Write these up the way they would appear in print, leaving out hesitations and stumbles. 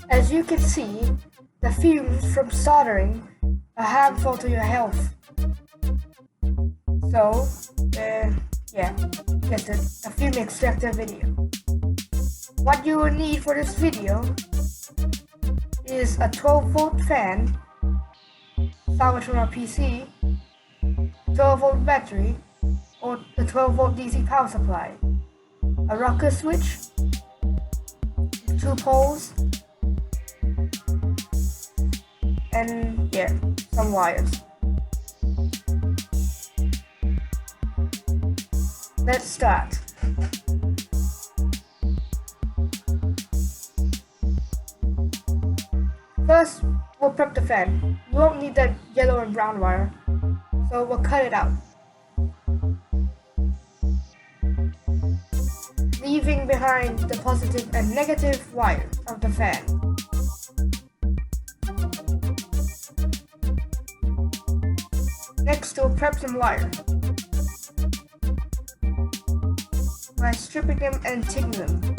As you can see, the fumes from soldering are harmful to your health. So, yeah, that's a Fume Extractor video. What you will need for this video is a 12-volt fan, salvaged from a PC, 12-volt battery, or the 12-volt DC power supply, a rocker switch, 2 poles, and yeah, some wires. Let's start. First, we'll prep the fan. You won't need that yellow and brown wire, so we'll cut it out, leaving behind the positive and negative wire of the fan. Next, we'll prep some wire by stripping them and taking them.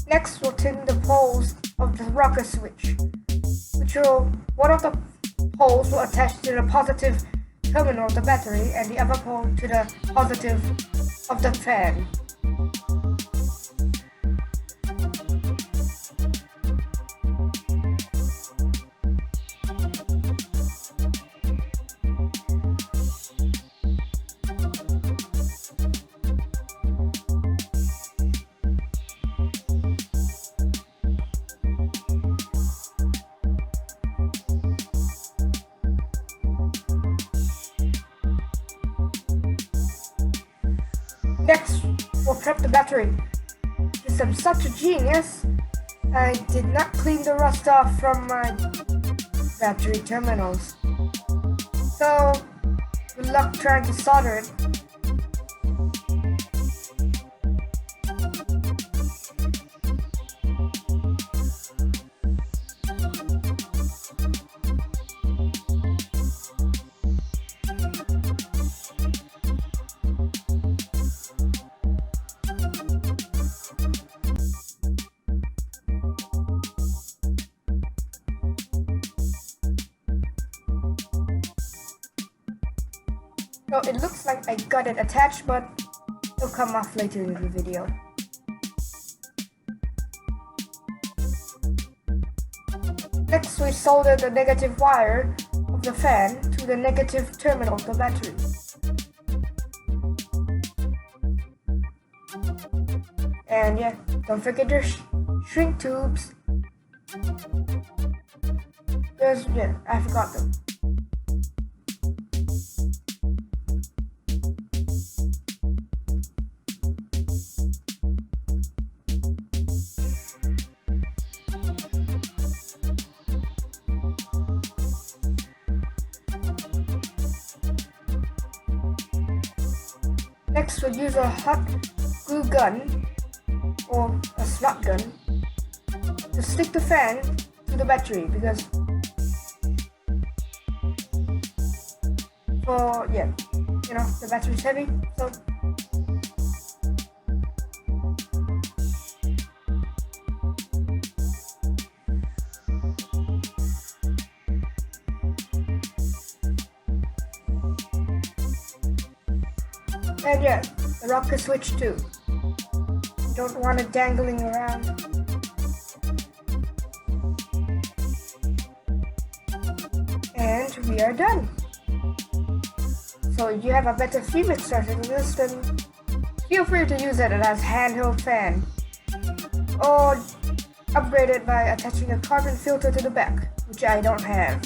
Next, we'll tin the poles of the rocker switch, one of the poles will attach to the positive terminal of the battery and the other pole to the positive of the fan. Next, we'll prep the battery. Since I'm such a genius, I did not clean the rust off from my battery terminals. So, good luck trying to solder it. So it looks like I got it attached, but it'll come off later in the video. Next, we solder the negative wire of the fan to the negative terminal of the battery. And yeah, don't forget your shrink tubes. Because yeah, I forgot them. Next, we'll use a hot glue gun or a slot gun to stick the fan to the battery, because the battery's heavy, so and yeah, the rocker switch too. You don't want it dangling around. And we are done. So if you have a better Fume Extractor than this, then feel free to use it as handheld fan, or upgrade it by attaching a carbon filter to the back. which I don't have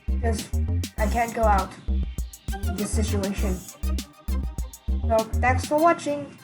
because I can't go out in this situation. So thanks for watching.